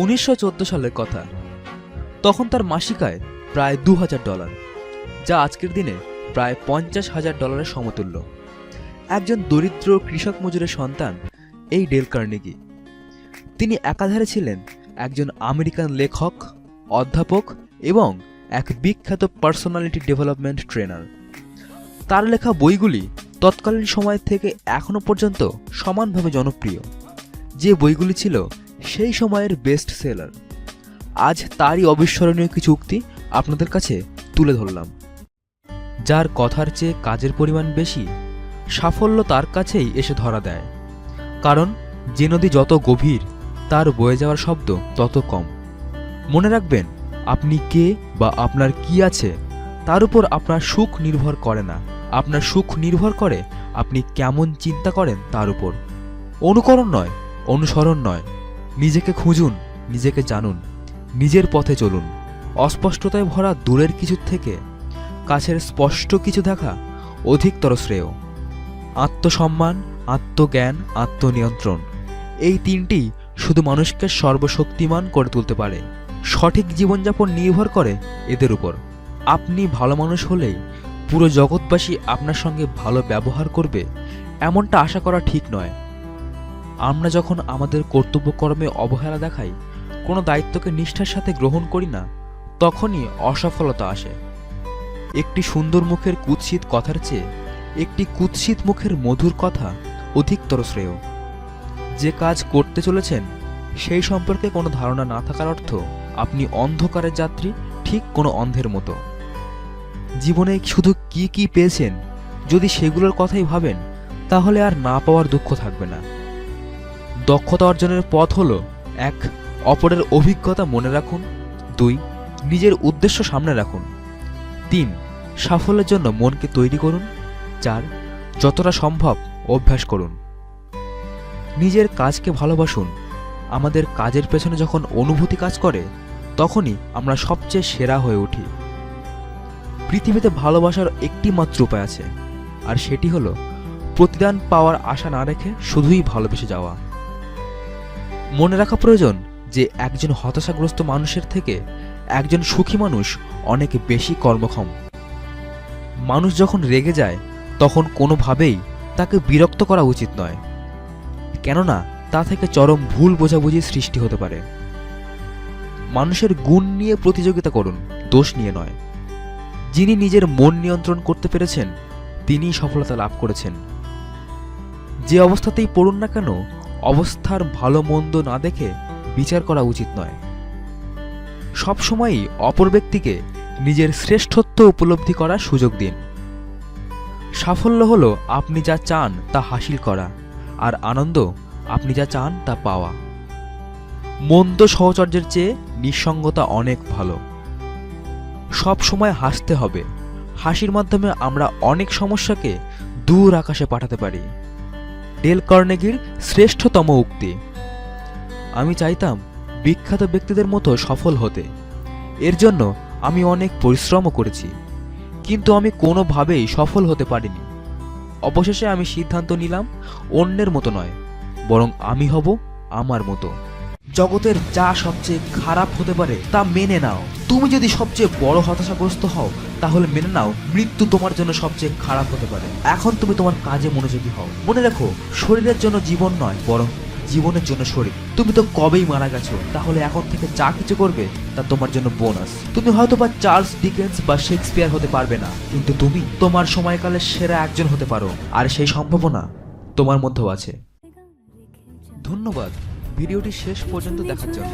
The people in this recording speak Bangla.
1914 সালের কথা। তখন তার মাসিক আয় প্রায় $2000, যা আজকের দিনে প্রায় $50,000 সমতুল্য। একজন দরিদ্র কৃষক মজুরের সন্তান এই ডেল কার্নেগি। তিনি একাধারে ছিলেন একজন আমেরিকান লেখক, অধ্যাপক এবং এক বিখ্যাত পার্সোনালিটি ডেভেলপমেন্ট ট্রেনার। তার লেখা বইগুলি তৎকালীন সময় থেকে এখনও পর্যন্ত সমানভাবে জনপ্রিয়। যে বইগুলি ছিল সেই সময়ের বেস্ট সেলার। আজ তারই অবিস্মরণীয় কিছু উক্তি আপনাদের কাছে তুলে ধরলাম। যার কথার চেয়ে কাজের পরিমাণ বেশি, সাফল্য তার কাছেই এসে ধরা দেয়। কারণ যে নদী যত গভীর, তার বয়ে যাওয়ার শব্দ তত কম। মনে রাখবেন, আপনি কে বা আপনার কি আছে তার উপর আপনার সুখ নির্ভর করে না। আপনার সুখ নির্ভর করে আপনি কেমন চিন্তা করেন তার উপর। অনুকরণ নয়, অনুসরণ নয়। নিজেকে খুঁজুন, নিজেকে জানুন, নিজের পথে চলুন। অস্পষ্টতায় ভরা দূরের কিছু থেকে কাছের স্পষ্ট কিছু দেখা অধিকতর শ্রেয়। আত্মসম্মান, আত্মজ্ঞান, আত্মনিয়ন্ত্রণ, এই তিনটি শুধু মানুষকে সর্বশক্তিমান করে তুলতে পারে। সঠিক জীবনযাপন নির্ভর করে এদের উপর। আপনি ভালো মানুষ হলেই পুরো জগৎবাসী আপনার সঙ্গে ভালো ব্যবহার করবে, এমনটা আশা করা ঠিক নয়। আমরা যখন আমাদের কর্তব্যকর্মে অবহেলা দেখাই, কোনো দায়িত্বকে নিষ্ঠার সাথে গ্রহণ করি না, তখনই অসফলতা আসে। একটি সুন্দর মুখের কুৎসিত কথার চেয়ে একটি কুৎসিত মুখের মধুর কথা অধিকতর শ্রেয়। যে কাজ করতে চলেছেন সেই সম্পর্কে কোনো ধারণা না থাকার অর্থ আপনি অন্ধকারের যাত্রী, ঠিক কোনো অন্ধের মতো। জীবনে শুধু কি কি পেয়েছেন, যদি সেগুলোর কথাই ভাবেন, তাহলে আর না পাওয়ার দুঃখ থাকবে না। দক্ষতা অর্জনের পথ হলো 1. অপরের অভিজ্ঞতা মনে রাখুন। 2. নিজের উদ্দেশ্য সামনে রাখুন। 3. সাফল্যের জন্য মনকে তৈরি করুন। 4. যতটা সম্ভব অভ্যাস করুন। নিজের কাজকে ভালোবাসুন। আমাদের কাজের পেছনে যখন অনুভূতি কাজ করে, তখনই আমরা সবচেয়ে সেরা হয়ে উঠি। পৃথিবীতে ভালোবাসার একটি মাত্র উপায় আছে, আর সেটি হলো প্রতিদান পাওয়ার আশা না রেখে শুধুই ভালোবেসে যাওয়া। মনে রাখা প্রয়োজন যে একজন হতাশাগ্রস্ত মানুষের থেকে একজন সুখী মানুষ অনেক বেশি কর্মক্ষম। মানুষ যখন রেগে যায়, তখন কোনোভাবেই তাকে বিরক্ত করা উচিত নয়, কেননা তা থেকে চরম ভুল বোঝাবুঝি সৃষ্টি হতে পারে। মানুষের গুণ নিয়ে প্রতিযোগিতা করুন, দোষ নিয়ে নয়। যিনি নিজের মন নিয়ন্ত্রণ করতে পেরেছেন, তিনিই সফলতা লাভ করেছেন। যে অবস্থাতেই পড়ুন না কেন, অবস্থার ভালো মন্দ না দেখে বিচার করা উচিত নয়। সবসময়ই অপর ব্যক্তিকে নিজের শ্রেষ্ঠত্ব উপলব্ধি করার সুযোগ দিন। সাফল্য হলো আপনি যা চান তা হাসিল করা, আর আনন্দ আপনি যা চান তা পাওয়া। মন্দ সহচর্যের চেয়ে নিঃসঙ্গতা অনেক ভালো। সব সময় হাসতে হবে। হাসির মাধ্যমে আমরা অনেক সমস্যাকে দূর আকাশে পাঠাতে পারি। ডেল কার্নেগির শ্রেষ্ঠতম উক্তি। আমি চাইতাম বিখ্যাত ব্যক্তিদের মতো সফল হতে। এর জন্য আমি অনেক পরিশ্রমও করেছি, কিন্তু আমি কোনোভাবেই সফল হতে পারিনি। অবশেষে আমি সিদ্ধান্ত নিলাম, অন্যের মতো নয়, বরং আমি হব আমার মতো। জগতের যা সবচেয়ে খারাপ হতে পারে তা মেনে নাও। তুমি যদি সবচেয়ে বড় হতাশাগ্রস্ত হও, তাহলে মেনে নাও মৃত্যু তোমার জন্য সবচেয়ে খারাপ হতে পারে। এখন তুমি তোমার কাজে মনোযোগী হও। মনে রাখো, শরীরের জন্য জীবন নয়, বরং জীবনের জন্য শরীর। তুমি তো কবেই মারা গেছো, তাহলে এখন থেকে যা কিছু করবে তা তোমার জন্য বোনাস। তুমি হয়তো বা চার্লস ডিকেন্স বা শেক্সপিয়ার হতে পারবে না, কিন্তু তুমি তোমার সময়কালের সেরা একজন হতে পারো, আর সেই সম্ভাবনা তোমার মধ্যেও আছে। ধন্যবাদ ভিডিওটি শেষ পর্যন্ত দেখার জন্য।